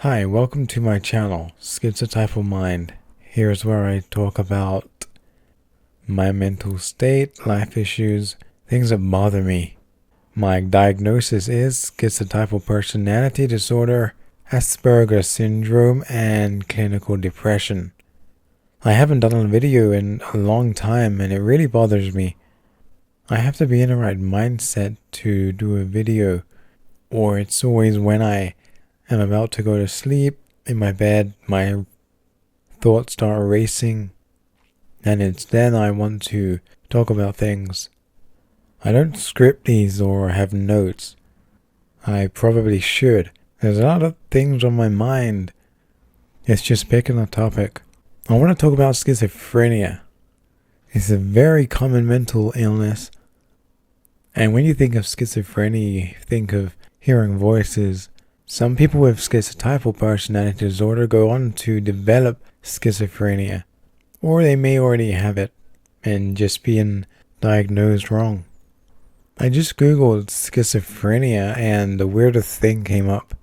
Hi, welcome to my channel, Schizotypal-Mind. Here's where I talk about my mental state, life issues, things that bother me. My diagnosis is schizotypal personality disorder, Asperger Syndrome, and clinical depression. I haven't done a video in a long time and it really bothers me. I have to be in the right mindset to do a video, or it's always when I am about to go to sleep in my bed, my thoughts start racing, and it's then I want to talk about things. I don't script these or have notes. I probably should. There's a lot of things on my mind. It's just picking a topic. I want to talk about schizophrenia. It's a very common mental illness. And when you think of schizophrenia, you think of hearing voices. Some people with schizotypal personality disorder go on to develop schizophrenia, or they may already have it and just being diagnosed wrong. I just googled schizophrenia and the weirdest thing came up.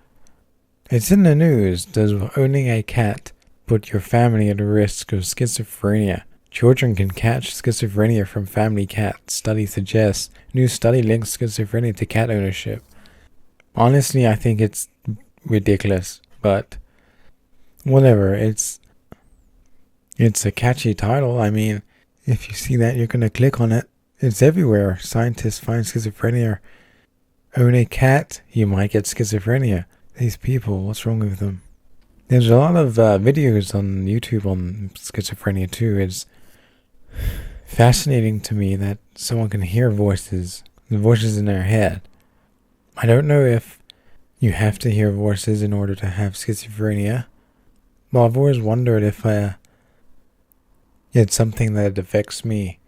It's in the news. Does owning a cat put your family at risk of schizophrenia? Children can catch schizophrenia from family cats. Study suggests. New study links schizophrenia to cat ownership. Honestly, I think it's ridiculous, but whatever. It's a catchy title. I mean, if you see that, you're going to click on it. It's everywhere. Scientists find schizophrenia. Own a cat, you might get schizophrenia. These people, what's wrong with them? There's a lot of videos on YouTube on schizophrenia too. It's fascinating to me that someone can hear voices, the voices in their head. I don't know if you have to hear voices in order to have schizophrenia. Well, I've always wondered if it's something that affects me.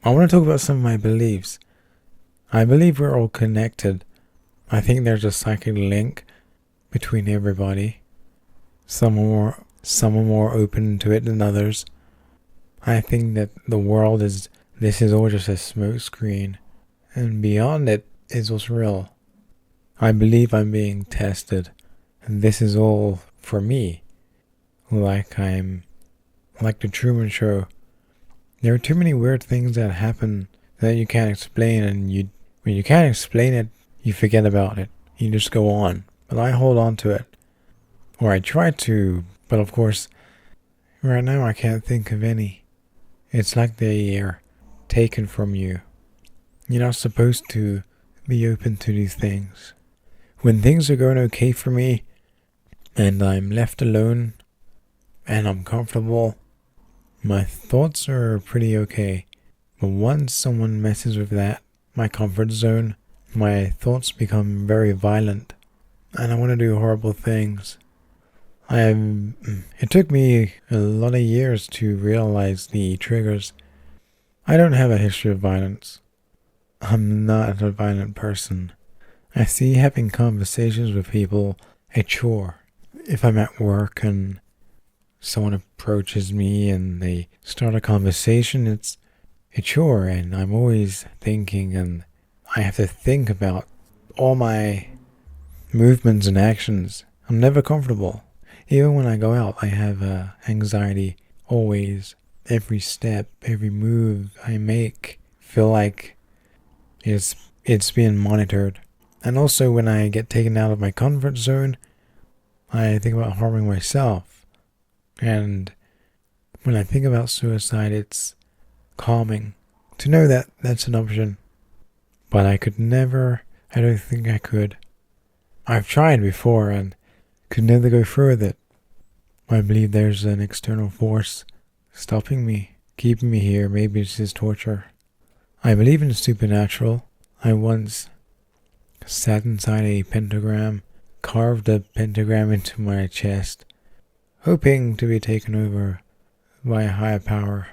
I want to talk about some of my beliefs. I believe we're all connected. I think there's a psychic link between everybody. Some are more open to it than others. I think that the world this is all just a smokescreen, and beyond it is what's real. I believe I'm being tested, and this is all for me. Like the Truman Show. There are too many weird things that happen that you can't explain, and when you can't explain it, you forget about it. You just go on. But I hold on to it. Or I try to, but of course, right now I can't think of any. It's like they are taken from you. You're not supposed to be open to these things. When things are going okay for me, and I'm left alone, and I'm comfortable, my thoughts are pretty okay. But once someone messes with that, my comfort zone, my thoughts become very violent, and I want to do horrible things. It took me a lot of years to realize the triggers. I don't have a history of violence. I'm not a violent person. I see having conversations with people a chore. If I'm at work and someone approaches me and they start a conversation, it's a chore, and I'm always thinking, and I have to think about all my movements and actions. I'm never comfortable. Even when I go out, I have anxiety always. Every step, every move I make, feel like it's being monitored. And also when I get taken out of my comfort zone, I think about harming myself. And when I think about suicide, it's calming to know that that's an option. But I don't think I could. I've tried before and could never go through with it. I believe there's an external force stopping me, keeping me here. Maybe it's just torture. I believe in the supernatural. I once sat inside a pentagram, carved a pentagram into my chest, hoping to be taken over by a higher power.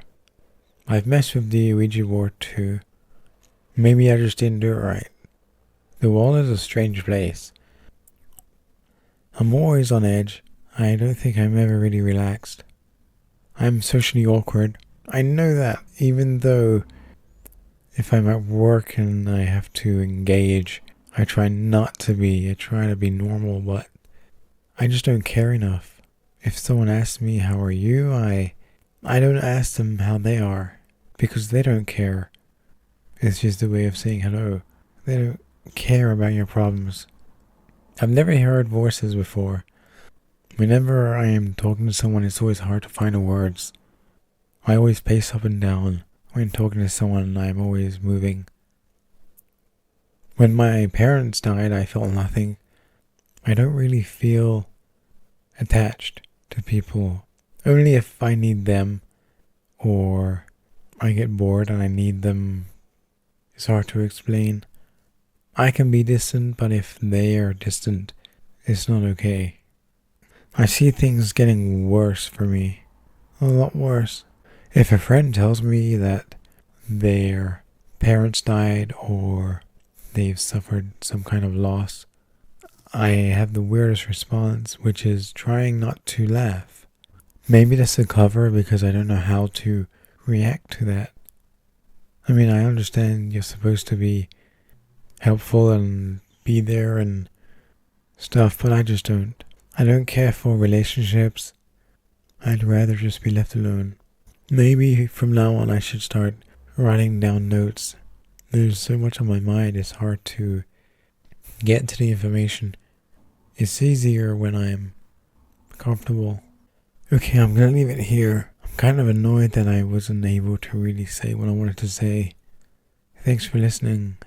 I've messed with the Ouija board too. Maybe I just didn't do it right. The world is a strange place. I'm always on edge. I don't think I'm ever really relaxed. I'm socially awkward. I know that, even though if I'm at work and I have to engage, I try not to be. I try to be normal, but I just don't care enough. If someone asks me, how are you? I don't ask them how they are, because they don't care. It's just a way of saying hello. They don't care about your problems. I've never heard voices before. Whenever I am talking to someone, it's always hard to find the words. I always pace up and down when talking to someone. I'm always moving. When my parents died, I felt nothing. I don't really feel attached to people. Only if I need them, or I get bored and I need them. It's hard to explain. I can be distant, but if they are distant, it's not okay. I see things getting worse for me. A lot worse. If a friend tells me that their parents died or they've suffered some kind of loss, I have the weirdest response, which is trying not to laugh. Maybe that's a cover because I don't know how to react to that. I mean, I understand you're supposed to be helpful and be there and stuff, but I just don't. I don't care for relationships. I'd rather just be left alone. Maybe from now on I should start writing down notes. There's so much on my mind, it's hard to get to the information. It's easier when I'm comfortable. Okay, I'm gonna leave it here. I'm kind of annoyed that I wasn't able to really say what I wanted to say. Thanks for listening.